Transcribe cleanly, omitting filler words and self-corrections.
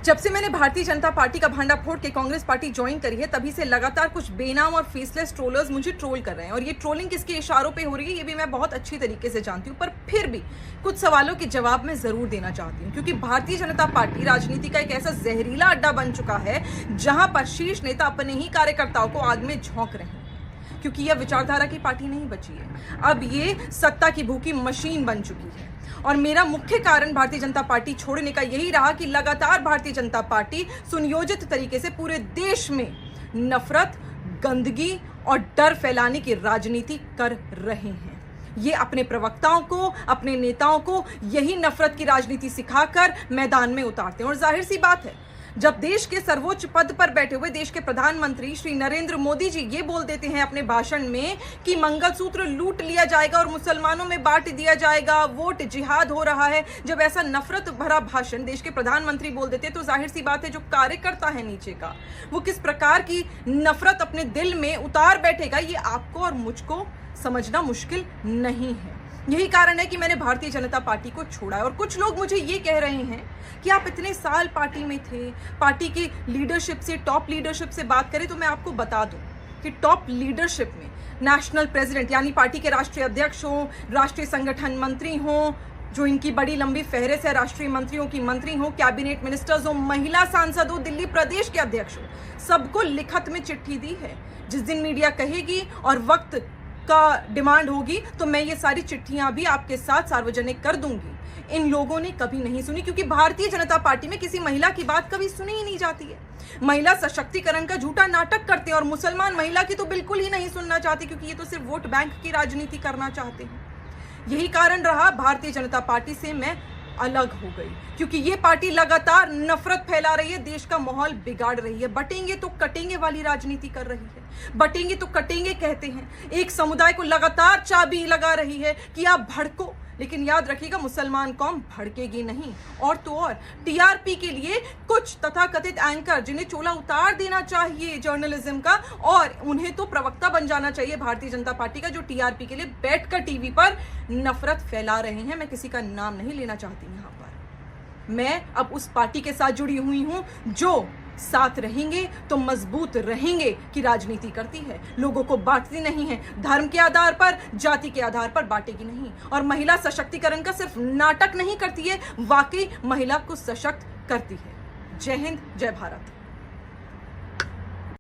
जब से मैंने भारतीय जनता पार्टी का भांडा फोड़ के कांग्रेस पार्टी ज्वाइन करी है, तभी से लगातार कुछ बेनाम और फेसलेस ट्रोलर्स मुझे ट्रोल कर रहे हैं। और ये ट्रोलिंग किसके इशारों पे हो रही है ये भी मैं बहुत अच्छी तरीके से जानती हूँ, पर फिर भी कुछ सवालों के जवाब मैं जरूर देना चाहती हूँ, क्योंकि भारतीय जनता पार्टी राजनीति का एक ऐसा जहरीला अड्डा बन चुका है जहां पर शीर्ष नेता अपने ही कार्यकर्ताओं को आग में झोंक रहे हैं। क्योंकि यह विचारधारा की पार्टी नहीं बची है, अब ये सत्ता की भूखी मशीन बन चुकी है। और मेरा मुख्य कारण भारतीय जनता पार्टी छोड़ने का यही रहा कि लगातार भारतीय जनता पार्टी सुनियोजित तरीके से पूरे देश में नफरत, गंदगी और डर फैलाने की राजनीति कर रहे हैं। ये अपने प्रवक्ताओं को, अपने नेताओं को यही नफरत की राजनीति सिखाकर मैदान में उतारते हैं। और जाहिर सी बात है, जब देश के सर्वोच्च पद पर बैठे हुए देश के प्रधानमंत्री श्री नरेंद्र मोदी जी ये बोल देते हैं अपने भाषण में कि मंगलसूत्र लूट लिया जाएगा और मुसलमानों में बांट दिया जाएगा, वोट जिहाद हो रहा है, जब ऐसा नफरत भरा भाषण देश के प्रधानमंत्री बोल देते हैं, तो जाहिर सी बात है जो कार्यकर्ता है नीचे का, वो किस प्रकार की नफरत अपने दिल में उतार बैठेगा, ये आपको और मुझको समझना मुश्किल नहीं है। यही कारण है कि मैंने भारतीय जनता पार्टी को छोड़ा है। और कुछ लोग मुझे ये कह रहे हैं कि आप इतने साल पार्टी में थे, पार्टी की लीडरशिप से, टॉप लीडरशिप से बात करें तो मैं आपको बता दूं कि टॉप लीडरशिप में नेशनल प्रेसिडेंट यानी पार्टी के राष्ट्रीय अध्यक्ष हों, राष्ट्रीय संगठन मंत्री हों, जो इनकी बड़ी लंबी फहरिस्त है, राष्ट्रीय मंत्रियों की मंत्री हो, कैबिनेट मिनिस्टर्स हो, महिला सांसद हो, दिल्ली प्रदेश के अध्यक्ष हो, सबको लिखत में चिट्ठी दी है। जिस दिन मीडिया कहेगी और वक्त का डिमांड होगी तो मैं ये सारी चिट्ठियां भी आपके साथ सार्वजनिक कर दूंगी। इन लोगों ने कभी नहीं सुनी, क्योंकि भारतीय जनता पार्टी में किसी महिला की बात कभी सुनी ही नहीं जाती है। महिला सशक्तिकरण का झूठा नाटक करते हैं और मुसलमान महिला की तो बिल्कुल ही नहीं सुनना चाहती, क्योंकि ये तो सिर्फ वोट बैंक की राजनीति करना चाहते हैं। यही कारण रहा भारतीय जनता पार्टी से मैं अलग हो गई, क्योंकि ये पार्टी लगातार नफरत फैला रही है, देश का माहौल बिगाड़ रही है, बटेंगे तो कटेंगे वाली राजनीति कर रही है। बटेंगे तो कटेंगे कहते हैं, एक समुदाय को लगातार चाबी लगा रही है कि आप भड़को, लेकिन याद रखिएगा मुसलमान कौम भड़केगी नहीं। और तो और टीआरपी के लिए कुछ तथाकथित एंकर जिन्हें चोला उतार देना चाहिए जर्नलिज्म का, और उन्हें तो प्रवक्ता बन जाना चाहिए भारतीय जनता पार्टी का, जो टीआरपी के लिए बैठकर टीवी पर नफरत फैला रहे हैं। मैं किसी का नाम नहीं लेना चाहती यहाँ पर। मैं अब उस पार्टी के साथ जुड़ी हुई हूं जो साथ रहेंगे तो मजबूत रहेंगे की राजनीति करती है, लोगों को बांटती नहीं है, धर्म के आधार पर, जाति के आधार पर बांटेगी नहीं, और महिला सशक्तिकरण का सिर्फ नाटक नहीं करती है, वाकई महिला को सशक्त करती है। जय हिंद, जय भारत।